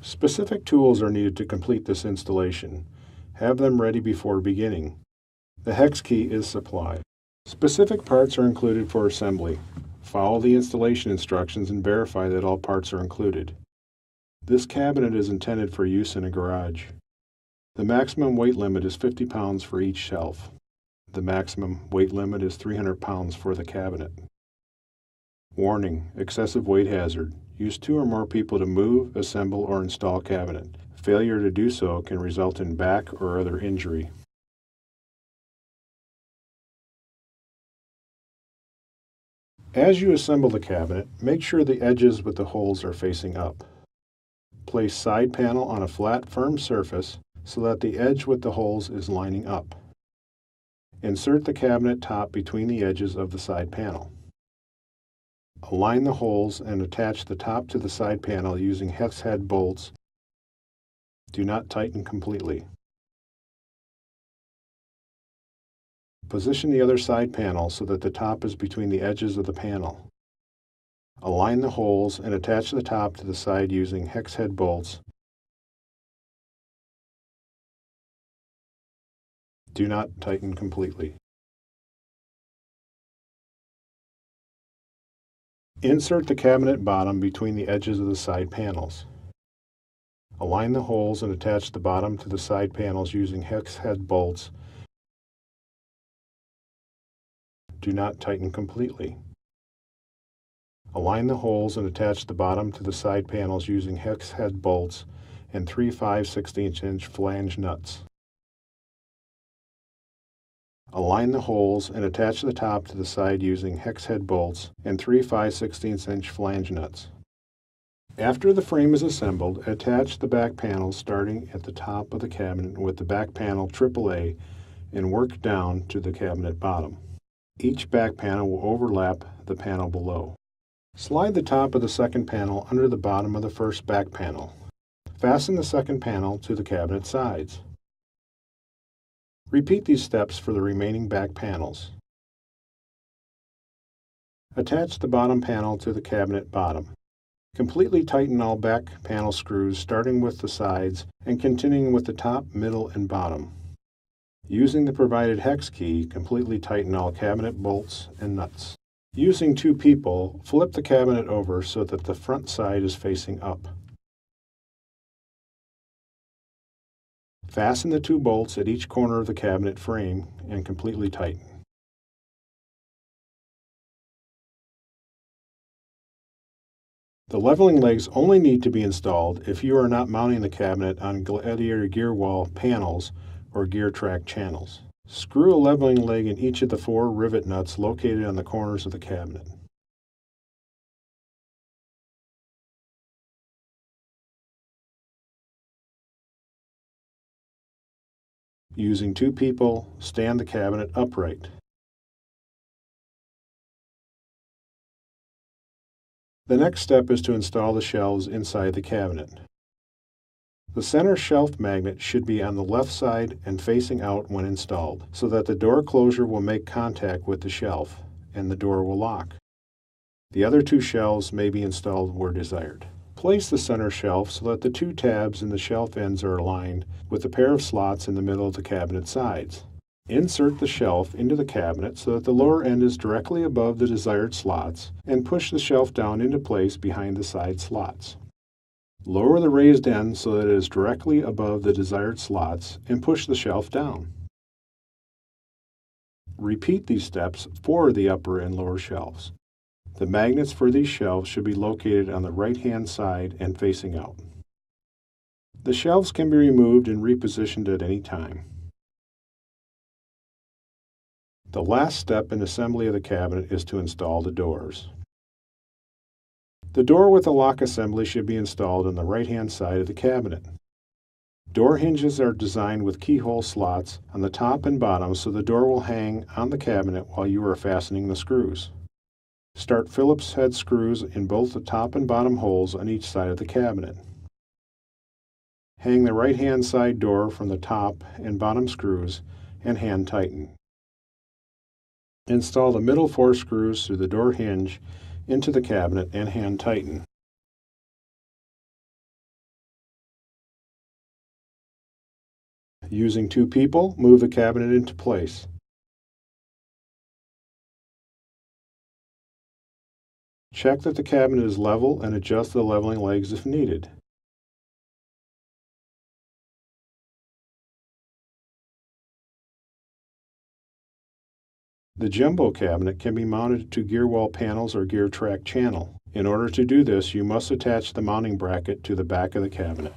Specific tools are needed to complete this installation. Have them ready before beginning. The hex key is supplied. Specific parts are included for assembly. Follow the installation instructions and verify that all parts are included. This cabinet is intended for use in a garage. The maximum weight limit is 50 pounds for each shelf. The maximum weight limit is 300 pounds for the cabinet. Warning: excessive weight hazard. Use 2 or more people to move, assemble, or install cabinet. Failure to do so can result in back or other injury. As you assemble the cabinet, make sure the edges with the holes are facing up. Place side panel on a flat, firm surface so that the edge with the holes is lining up. Insert the cabinet top between the edges of the side panel. Align the holes and attach the top to the side panel using hex head bolts. Do not tighten completely. Position the other side panel so that the top is between the edges of the panel. Align the holes and attach the top to the side using hex head bolts. Do not tighten completely. Insert the cabinet bottom between the edges of the side panels. Align the holes and attach the bottom to the side panels using hex head bolts. Do not tighten completely. Align the holes and attach the bottom to the side panels using hex head bolts and 3 5/16" flange nuts. Align the holes and attach the top to the side using hex head bolts and 3 5/16" flange nuts. After the frame is assembled, attach the back panels starting at the top of the cabinet with the back panel AAA and work down to the cabinet bottom. Each back panel will overlap the panel below. Slide the top of the second panel under the bottom of the first back panel. Fasten the second panel to the cabinet sides. Repeat these steps for the remaining back panels. Attach the bottom panel to the cabinet bottom. Completely tighten all back panel screws starting with the sides and continuing with the top, middle, and bottom. Using the provided hex key, completely tighten all cabinet bolts and nuts. Using 2 people, flip the cabinet over so that the front side is facing up. Fasten the 2 bolts at each corner of the cabinet frame and completely tighten. The leveling legs only need to be installed if you are not mounting the cabinet on Gladiator gear wall panels or gear track channels. Screw a leveling leg in each of the 4 rivet nuts located on the corners of the cabinet. Using 2 people, stand the cabinet upright. The next step is to install the shelves inside the cabinet. The center shelf magnet should be on the left side and facing out when installed, so that the door closure will make contact with the shelf and the door will lock. The other 2 shelves may be installed where desired. Place the center shelf so that the 2 tabs in the shelf ends are aligned with a pair of slots in the middle of the cabinet sides. Insert the shelf into the cabinet so that the lower end is directly above the desired slots and push the shelf down into place behind the side slots. Lower the raised end so that it is directly above the desired slots and push the shelf down. Repeat these steps for the upper and lower shelves. The magnets for these shelves should be located on the right-hand side and facing out. The shelves can be removed and repositioned at any time. The last step in assembly of the cabinet is to install the doors. The door with the lock assembly should be installed on the right-hand side of the cabinet. Door hinges are designed with keyhole slots on the top and bottom so the door will hang on the cabinet while you are fastening the screws. Start Phillips head screws in both the top and bottom holes on each side of the cabinet. Hang the right-hand side door from the top and bottom screws and hand tighten. Install the middle 4 screws through the door hinge into the cabinet and hand tighten. Using 2 people, move the cabinet into place. Check that the cabinet is level and adjust the leveling legs if needed. The jumbo cabinet can be mounted to gear wall panels or gear track channel. In order to do this, you must attach the mounting bracket to the back of the cabinet.